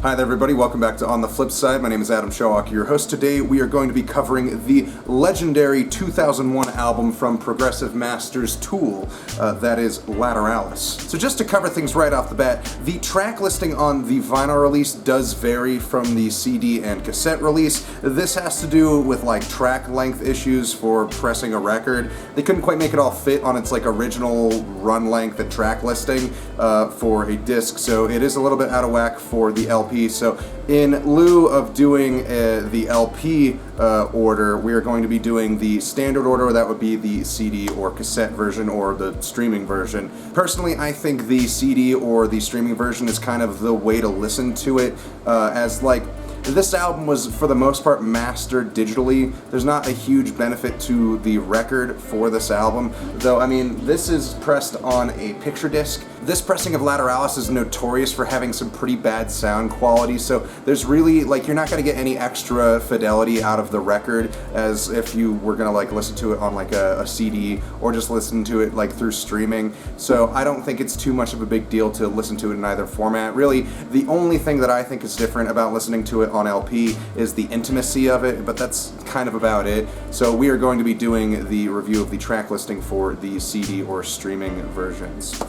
Hi there everybody, welcome back to On the Flip Side. My name is Adam Showalk, your host. Today we are going to be covering the legendary 2001 album from Progressive Masters Tool, that is Lateralus. So just to cover things right off the bat, the track listing on the vinyl release does vary from the CD and cassette release. This has to do with like track length issues for pressing a record. They couldn't quite make it all fit on its like original run length and track listing for a disc, so it is a little bit out of whack for the LP. So in lieu of doing the LP order, we are going to be doing the standard order. That would be the CD or cassette version or the streaming version. Personally, I think the CD or the streaming version is kind of the way to listen to it, as like this album was, for the most part, mastered digitally. There's not a huge benefit to the record for this album, though, I mean, this is pressed on a picture disc. This pressing of Lateralus is notorious for having some pretty bad sound quality, so there's really, like, you're not going to get any extra fidelity out of the record as if you were going to, like, listen to it on, like, a CD or just listen to it, like, through streaming. So I don't think it's too much of a big deal to listen to it in either format. Really, the only thing that I think is different about listening to it on LP is the intimacy of it, but that's kind of about it. So we are going to be doing the review of the track listing for the CD or streaming versions.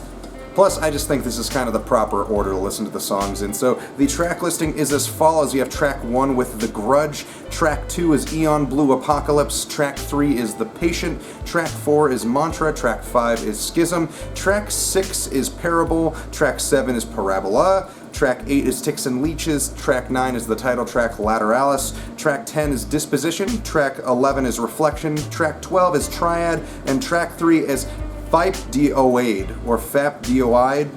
Plus, I just think this is kind of the proper order to listen to the songs in. So the track listing is as follows. You have track 1 with The Grudge, track 2 is Eon Blue Apocalypse, track 3 is The Patient, track 4 is Mantra, track 5 is Schism, track 6 is Parable, track 7 is Parabola, track 8 is Ticks and Leeches, track 9 is the title track Lateralus, track 10 is Disposition, track 11 is Reflection, track 12 is Triad, and track 3 is Fapdioide, or Fapdioide.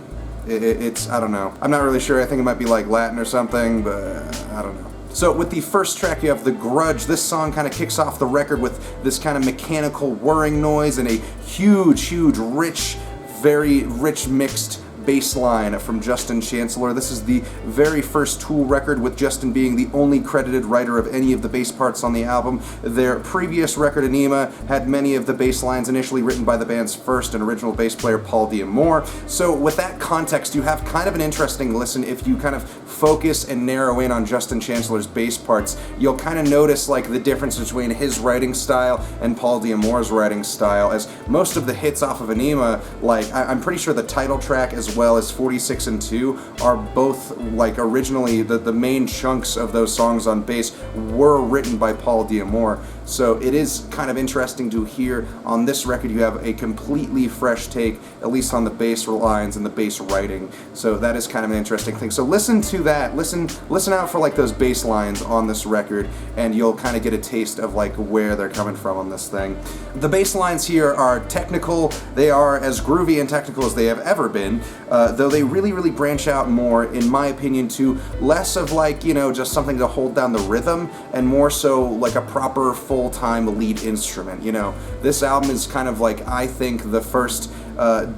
It's, I don't know. I'm not really sure. I think it might be like Latin or something, but I don't know. So with the first track, you have The Grudge. This song kind of kicks off the record with this kind of mechanical whirring noise and a huge, rich, very rich mixed bass line from Justin Chancellor. This is the very first Tool record, with Justin being the only credited writer of any of the bass parts on the album. Their previous record, Anima, had many of the bass lines initially written by the band's first and original bass player, Paul D'Amour. So with that context, you have kind of an interesting listen. If you kind of focus and narrow in on Justin Chancellor's bass parts, you'll kind of notice like the difference between his writing style and Paul D'Amour's writing style, as most of the hits off of Anima, like I'm pretty sure the title track as well as 46 and 2 are both, like, originally the main chunks of those songs on bass were written by Paul D'Amour. So it is kind of interesting to hear on this record you have a completely fresh take, at least on the bass lines and the bass writing. So that is kind of an interesting thing. So listen to that, listen out for like those bass lines on this record, and you'll kind of get a taste of like where they're coming from on this thing. The bass lines here are technical. They are as groovy and technical as they have ever been, though they really branch out more, in my opinion, to less of like, you know, just something to hold down the rhythm, and more so like a proper full-time lead instrument. You know, this album is kind of like, I think, the first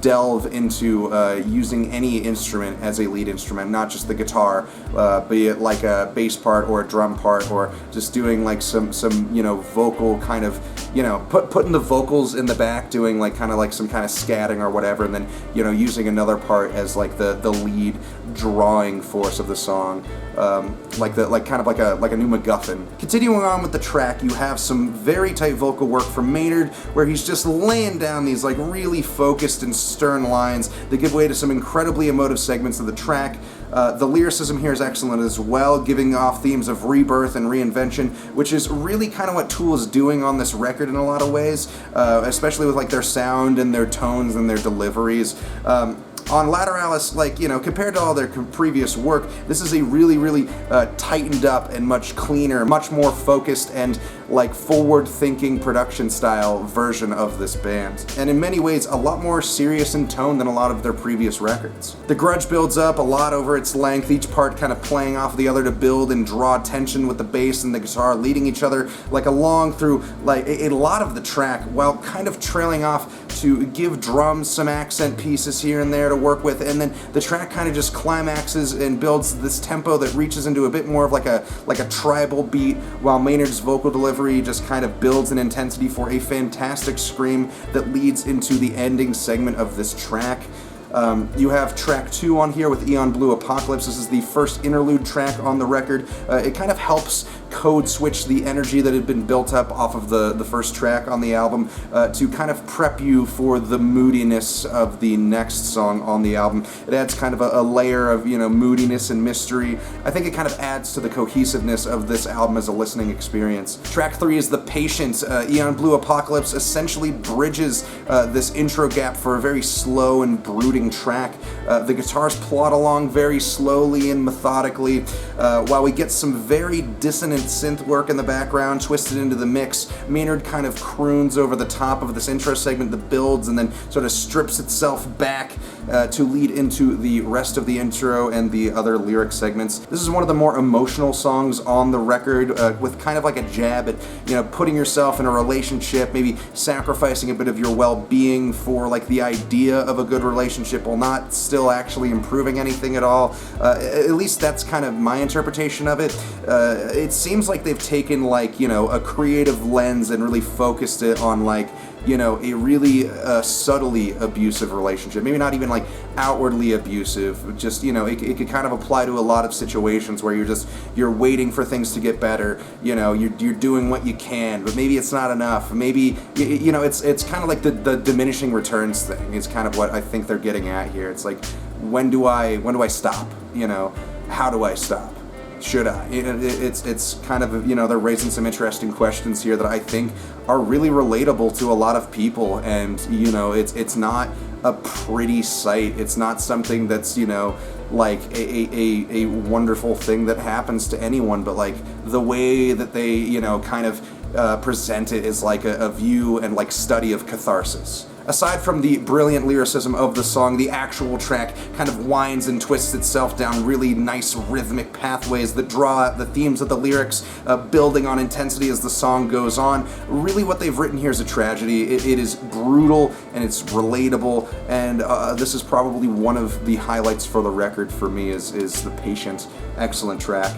delve into using any instrument as a lead instrument, not just the guitar, be it like a bass part or a drum part, or just doing like some you know, vocal kind of, you know, putting the vocals in the back, doing like kind of like some kind of scatting or whatever, and then, you know, using another part as like the lead drawing force of the song, like kind of like a new MacGuffin. Continuing on with the track, you have some very tight vocal work from Maynard, where he's just laying down these like really focused and stern lines that give way to some incredibly emotive segments of the track. The lyricism here is excellent as well, giving off themes of rebirth and reinvention, which is really kind of what Tool is doing on this record in a lot of ways, especially with like their sound and their tones and their deliveries. On Lateralus, like, you know, compared to all their previous work, this is a really tightened up and much cleaner, much more focused and like forward-thinking production style version of this band, and in many ways a lot more serious in tone than a lot of their previous records. The Grudge builds up a lot over its length, each part kind of playing off the other to build and draw tension, with the bass and the guitar leading each other like along through like a lot of the track, while kind of trailing off to give drums some accent pieces here and there to work with, and then the track kind of just climaxes and builds this tempo that reaches into a bit more of like a tribal beat, while Maynard's vocal delivery just kind of builds in intensity for a fantastic scream that leads into the ending segment of this track. You have track 2 on here with Eon Blue Apocalypse. This is the first interlude track on the record. It kind of helps code switch the energy that had been built up off of the first track on the album to kind of prep you for the moodiness of the next song on the album. It adds kind of a layer of, moodiness and mystery. I think it kind of adds to the cohesiveness of this album as a listening experience. Track 3 is The Patient. Eon Blue Apocalypse essentially bridges this intro gap for a very slow and brooding track. The guitars plod along very slowly and methodically, while we get some very dissonant synth work in the background twisted into the mix. Maynard kind of croons over the top of this intro segment that builds and then sort of strips itself back to lead into the rest of the intro and the other lyric segments. This is one of the more emotional songs on the record, with kind of like a jab at, putting yourself in a relationship, maybe sacrificing a bit of your well-being for like the idea of a good relationship while not still actually improving anything at all. At least that's kind of my interpretation of it. It seems like they've taken like, a creative lens and really focused it on like, a really subtly abusive relationship. Maybe not even like outwardly abusive, just, it could kind of apply to a lot of situations where you're waiting for things to get better, you're doing what you can, but maybe it's not enough. Maybe, it's kind of like the diminishing returns thing is kind of what I think they're getting at here. It's like, when do I stop? How do I stop? Should I? It's kind of, they're raising some interesting questions here that I think are really relatable to a lot of people, and, it's not a pretty sight. It's not something that's, like a wonderful thing that happens to anyone, but like the way that they, kind of present it is like a view and like study of catharsis. Aside from the brilliant lyricism of the song, the actual track kind of winds and twists itself down really nice rhythmic pathways that draw out the themes of the lyrics, building on intensity as the song goes on. Really what they've written here is a tragedy. It is brutal and it's relatable, and this is probably one of the highlights for the record for me is The Patient. Excellent track.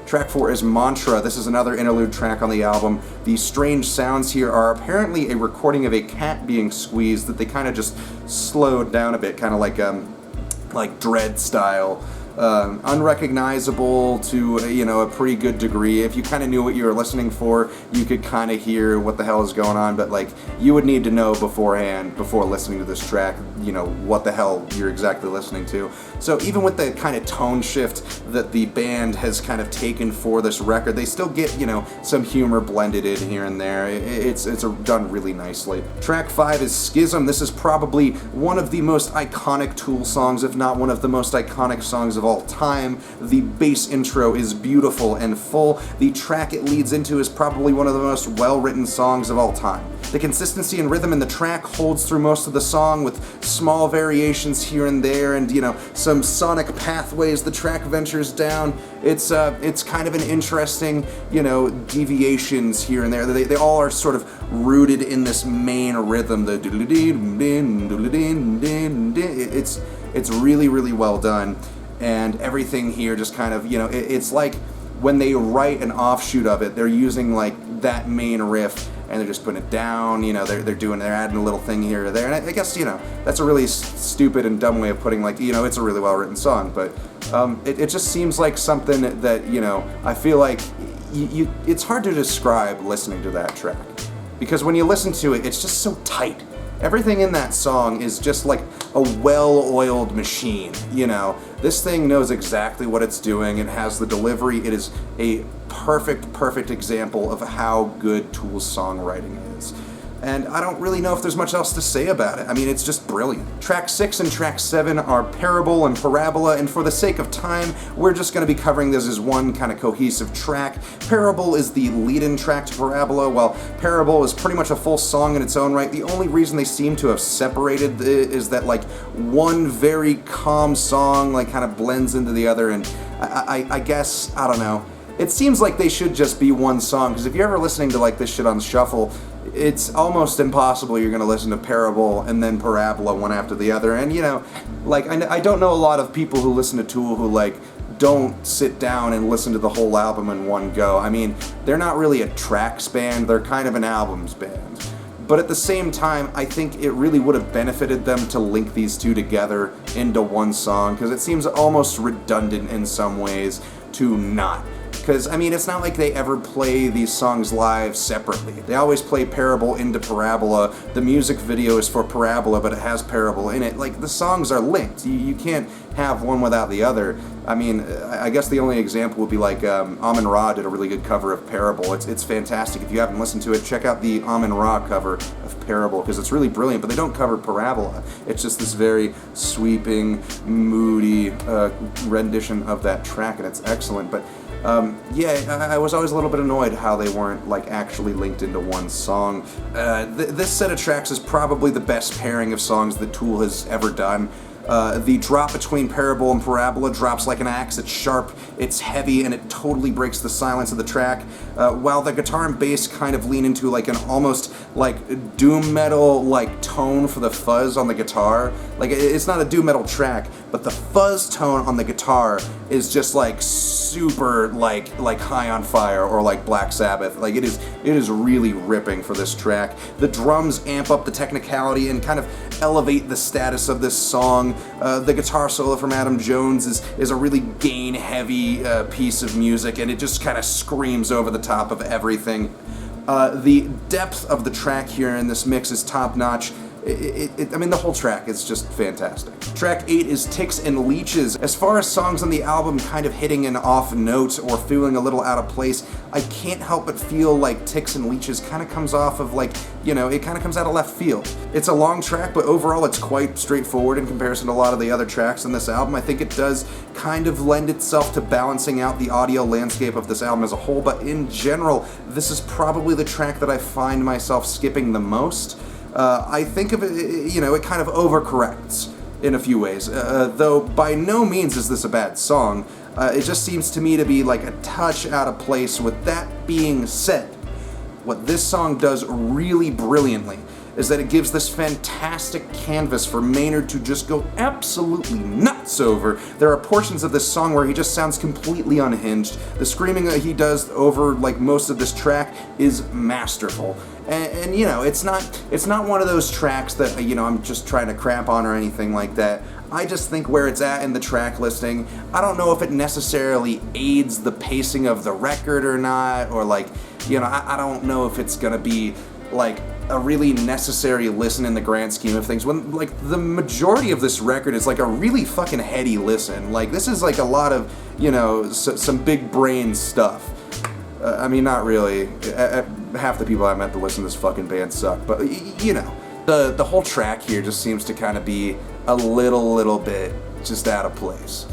Track 4 is Mantra. This is another interlude track on the album. The strange sounds here are apparently a recording of a cat being squeezed that they kind of just slowed down a bit, kind of like Dread style. Unrecognizable to a pretty good degree. If you kind of knew what you were listening for, you could kind of hear what the hell is going on, but like you would need to know beforehand, before listening to this track, what the hell you're exactly listening to. So even with the kind of tone shift that the band has kind of taken for this record, they still get, some humor blended in here and there. It's done really nicely. Track 5 is Schism. This is probably one of the most iconic Tool songs, if not one of the most iconic songs of all time. The bass intro is beautiful and full. The track it leads into is probably one of the most well-written songs of all time. The consistency and rhythm in the track holds through most of the song with small variations here and there and, some sonic pathways the track ventures down. It's kind of an interesting, deviations here and there. They all are sort of rooted in this main rhythm, the it's really, really well done. And everything here just kind of, it's like when they write an offshoot of it, they're using like that main riff and they're just putting it down, they're adding a little thing here or there. And I guess, that's a really stupid and dumb way of putting like, it's a really well-written song, but it just seems like something that, I feel like it's hard to describe listening to that track. Because when you listen to it, it's just so tight. Everything in that song is just like a well-oiled machine, This thing knows exactly what it's doing. It has the delivery. It is a perfect example of how good Tool's songwriting is. And I don't really know if there's much else to say about it. I mean, it's just brilliant. Track 6 and track 7 are Parable and Parabola, and for the sake of time, we're just going to be covering this as one kind of cohesive track. Parable is the lead-in track to Parabola, while Parable is pretty much a full song in its own right. The only reason they seem to have separated it is that, like, one very calm song, like, kind of blends into the other, and I guess, I don't know. It seems like they should just be one song, because if you're ever listening to, like, this shit on shuffle, it's almost impossible you're going to listen to Parable and then Parabola one after the other. And, I don't know a lot of people who listen to Tool who, don't sit down and listen to the whole album in one go. I mean, they're not really a tracks band, they're kind of an albums band. But at the same time, I think it really would have benefited them to link these two together into one song, because it seems almost redundant in some ways to not. Because, I mean, it's not like they ever play these songs live separately. They always play Parable into Parabola. The music video is for Parabola, but it has Parable in it. Like, the songs are linked. You can't have one without the other. I mean, I guess the only example would be like Amun-Ra did a really good cover of Parable. It's fantastic. If you haven't listened to it, check out the Amun-Ra cover of Parable, because it's really brilliant, but they don't cover Parabola. It's just this very sweeping, moody rendition of that track, and it's excellent. But yeah, I was always a little bit annoyed how they weren't like actually linked into one song. This set of tracks is probably the best pairing of songs that Tool has ever done. The drop between Parable and Parabola drops like an axe. It's sharp, it's heavy, and it totally breaks the silence of the track. While the guitar and bass kind of lean into like an almost like doom metal like tone for the fuzz on the guitar. Like, it's not a doom metal track, but the fuzz tone on the guitar is just like super like High on Fire or like Black Sabbath. Like, it is really ripping for this track. The drums amp up the technicality and kind of elevate the status of this song. The guitar solo from Adam Jones is a really gain-heavy piece of music, and it just kind of screams over the top of everything. The depth of the track here in this mix is top-notch. I mean, the whole track is just fantastic. Track 8 is Ticks and Leeches. As far as songs on the album kind of hitting an off note or feeling a little out of place, I can't help but feel like Ticks and Leeches kind of comes off of like, you know, it kind of comes out of left field. It's a long track, but overall it's quite straightforward in comparison to a lot of the other tracks on this album. I think it does kind of lend itself to balancing out the audio landscape of this album as a whole, but in general, this is probably the track that I find myself skipping the most. I think of it, you know, it kind of overcorrects in a few ways, though by no means is this a bad song. It just seems to me to be like a touch out of place. With that being said, what this song does really brilliantly is that it gives this fantastic canvas for Maynard to just go absolutely nuts over. There are portions of this song where he just sounds completely unhinged. The screaming that he does over like most of this track is masterful. And you know, it's not one of those tracks that, you know, I'm just trying to crap on or anything like that. I just think where it's at in the track listing, I don't know if it necessarily aids the pacing of the record or not, or like, you know, I don't know if it's gonna be like a really necessary listen in the grand scheme of things, when like the majority of this record is like a really fucking heady listen. Like, this is like a lot of, you know, some big brain stuff. I mean, not really. Half the people I met to listen to this fucking band suck, but you know, the whole track here just seems to kind of be a little bit just out of place.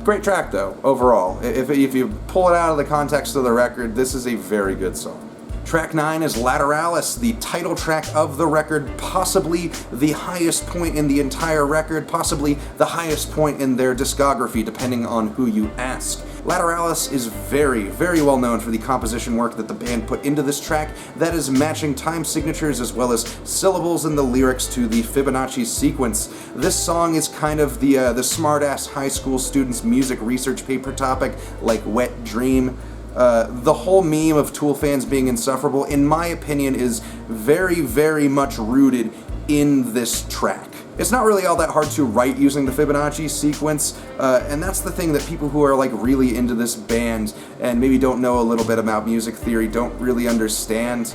Great track though, overall. If you pull it out of the context of the record, this is a very good song. Track 9 is Lateralus, the title track of the record, possibly the highest point in the entire record, possibly the highest point in their discography, depending on who you ask. Lateralus is very, very well known for the composition work that the band put into this track, that is matching time signatures as well as syllables in the lyrics to the Fibonacci sequence. This song is kind of the smart-ass high school student's music research paper topic, like Wet Dream. The whole meme of Tool fans being insufferable, in my opinion, is very, very much rooted in this track. It's not really all that hard to write using the Fibonacci sequence, and that's the thing that people who are like really into this band and maybe don't know a little bit about music theory don't really understand.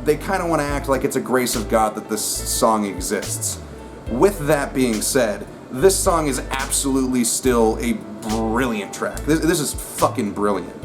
They kind of want to act like it's a grace of God that this song exists. With that being said, this song is absolutely still a brilliant track. This is fucking brilliant.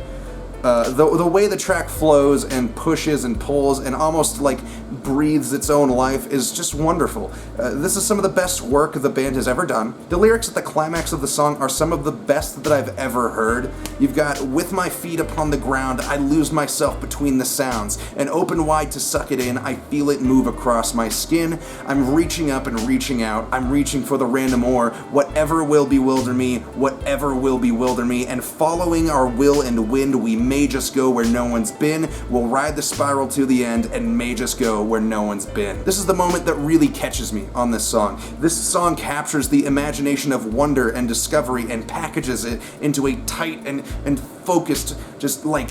The way the track flows and pushes and pulls and almost like breathes its own life is just wonderful. This is some of the best work the band has ever done. The lyrics at the climax of the song are some of the best that I've ever heard. You've got, with my feet upon the ground, I lose myself between the sounds, and open wide to suck it in, I feel it move across my skin. I'm reaching up and reaching out, I'm reaching for the random ore, whatever will bewilder me, whatever will bewilder me, and following our will and wind, we may just go where no one's been, we'll ride the spiral to the end, and may just go where no one's been. This is the moment that really catches me on this song. This song captures the imagination of wonder and discovery and packages it into a tight and focused, just like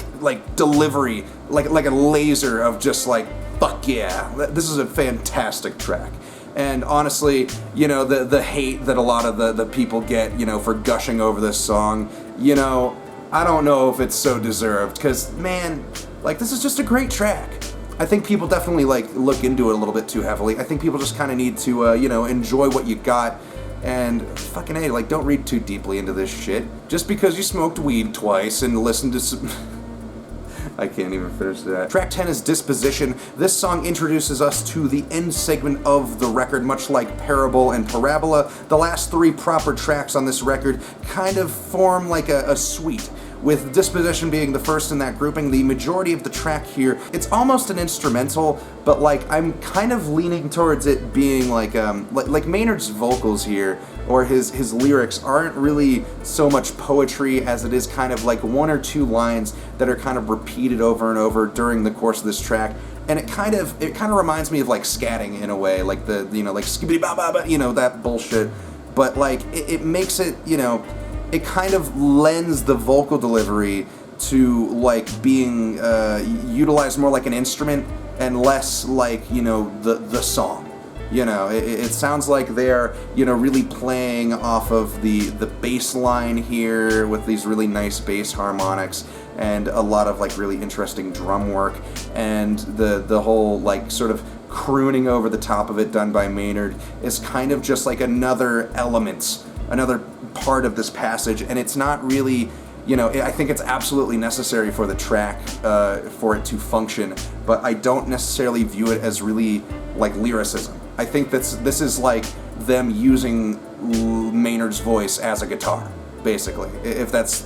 delivery, like a laser of just like fuck yeah, this is a fantastic track. And honestly, you know, the hate that a lot of the people get, you know, for gushing over this song, you know, I don't know if it's so deserved, because, man, like, this is just a great track. I think people definitely, like, look into it a little bit too heavily. I think people just kind of need to, you know, enjoy what you got, and fucking A, like, don't read too deeply into this shit. Just because you smoked weed twice and listened to some... I can't even finish that. Track 10 is Disposition. This song introduces us to the end segment of the record, much like Parable and Parabola. The last three proper tracks on this record kind of form like a suite, with Disposition being the first in that grouping. The majority of the track here, it's almost an instrumental, but like I'm kind of leaning towards it being like Maynard's vocals here, or his lyrics aren't really so much poetry as it is kind of like one or two lines that are kind of repeated over and over during the course of this track. And it kind of reminds me of like scatting in a way, like the, you know, like skibbity ba ba ba, you know, that bullshit. But like it makes it, you know, it kind of lends the vocal delivery to like being utilized more like an instrument and less like, you know, the song. You know, it sounds like they're, you know, really playing off of the bass line here with these really nice bass harmonics and a lot of like really interesting drum work, and the whole like sort of crooning over the top of it done by Maynard is kind of just like another element, another part of this passage, and it's not really, you know, I think it's absolutely necessary for the track for it to function, but I don't necessarily view it as really like lyricism. I think this is like them using Maynard's voice as a guitar, basically, if that's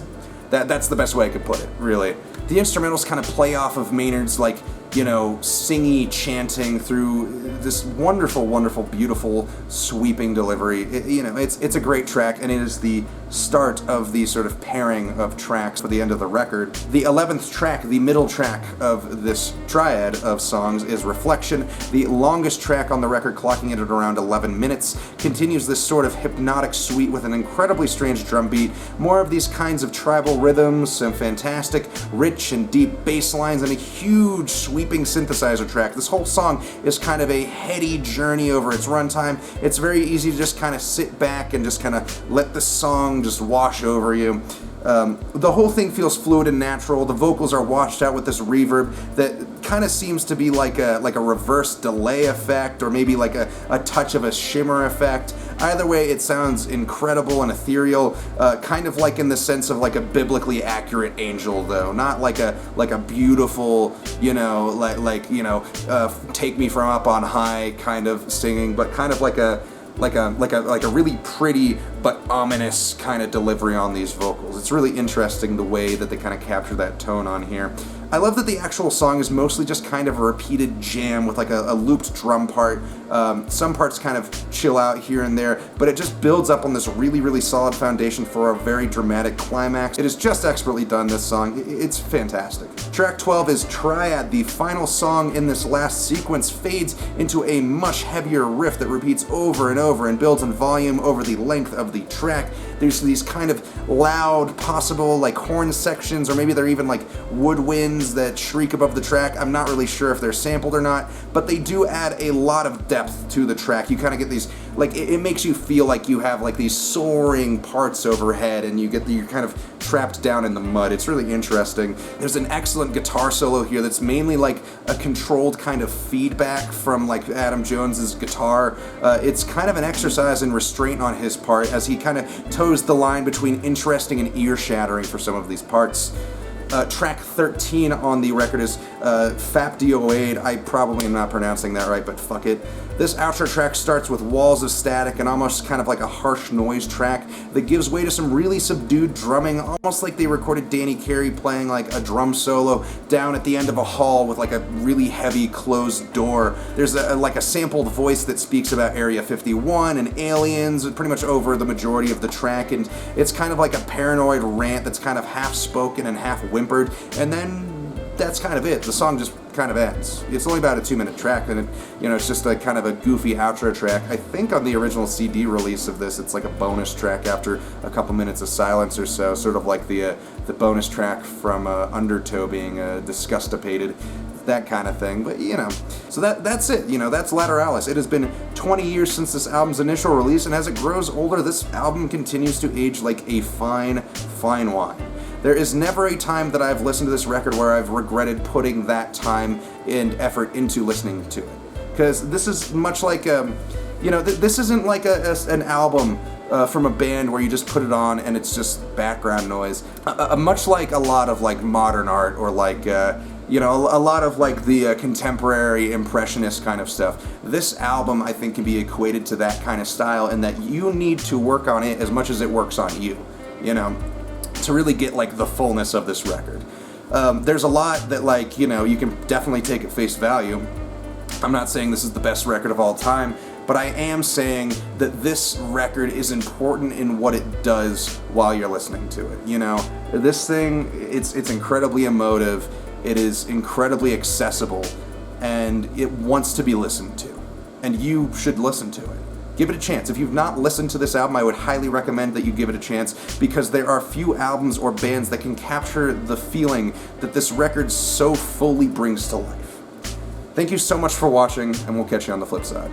the best way I could put it, really. The instrumentals kind of play off of Maynard's, like, you know, singy chanting through this wonderful, wonderful, beautiful, sweeping delivery. You know, it's a great track, and it is the start of the sort of pairing of tracks for the end of the record. The 11th track, the middle track of this triad of songs, is Reflection. The longest track on the record, clocking it at around 11 minutes, continues this sort of hypnotic suite with an incredibly strange drum beat, more of these kinds of tribal rhythms, some fantastic, rich and deep bass lines, and a huge sweeping synthesizer track. This whole song is kind of a heady journey over its runtime. It's very easy to just kind of sit back and just kind of let the song just wash over you. The whole thing feels fluid and natural. The vocals are washed out with this reverb that kind of seems to be like a reverse delay effect, or maybe like a touch of a shimmer effect. Either way, it sounds incredible and ethereal, kind of like in the sense of like a biblically accurate angel, though, not like a beautiful, you know, like you know, take me from up on high kind of singing, but kind of like a really pretty but ominous kind of delivery on these vocals. It's really interesting the way that they kind of capture that tone on here. I love that the actual song is mostly just kind of a repeated jam with like a looped drum part. Some parts kind of chill out here and there, but it just builds up on this really, really solid foundation for a very dramatic climax. It is just expertly done, this song. It's fantastic. Track 12 is Triad. The final song in this last sequence fades into a much heavier riff that repeats over and over and builds in volume over the length of the track. There's these kind of loud, possible like horn sections, or maybe they're even like woodwinds that shriek above the track. I'm not really sure if they're sampled or not, but they do add a lot of depth to the track. You kind of get these, like, it makes you feel like you have like these soaring parts overhead, and you're kind of trapped down in the mud. It's really interesting. There's an excellent guitar solo here that's mainly like a controlled kind of feedback from like Adam Jones's guitar. It's kind of an exercise in restraint on his part, as he kind of toes the line between interesting and ear-shattering for some of these parts. Track 13 on the record is Fap Dioade. I probably am not pronouncing that right, but fuck it. This outro track starts with walls of static and almost kind of like a harsh noise track that gives way to some really subdued drumming, almost like they recorded Danny Carey playing like a drum solo down at the end of a hall with like a really heavy closed door. There's like a sampled voice that speaks about Area 51 and aliens pretty much over the majority of the track, and it's kind of like a paranoid rant that's kind of half spoken and half whimpered, and then that's kind of it. The song just kind of ends. It's only about a 2-minute track, and it's just a kind of a goofy outro track. I think on the original CD release of this, it's like a bonus track after a couple minutes of silence or so, sort of like the bonus track from Undertow being Disgustipated. that kind of thing. But, you know, so that's it. You know, that's Lateralus. It has been 20 years since this album's initial release, and as it grows older, this album continues to age like a fine, fine wine. There is never a time that I've listened to this record where I've regretted putting that time and effort into listening to it. Because this is much like, you know, this isn't like an album from a band where you just put it on and it's just background noise. Much like a lot of like modern art or like, you know, a lot of like the contemporary impressionist kind of stuff. This album, I think, can be equated to that kind of style, in that you need to work on it as much as it works on you, you know, to really get like the fullness of this record. There's a lot that, like, you know, you can definitely take at face value. I'm not saying this is the best record of all time, but I am saying that this record is important in what it does while you're listening to it. You know, this thing, it's incredibly emotive, it is incredibly accessible, and it wants to be listened to. And you should listen to it. Give it a chance. If you've not listened to this album, I would highly recommend that you give it a chance, because there are few albums or bands that can capture the feeling that this record so fully brings to life. Thank you so much for watching, and we'll catch you on the flip side.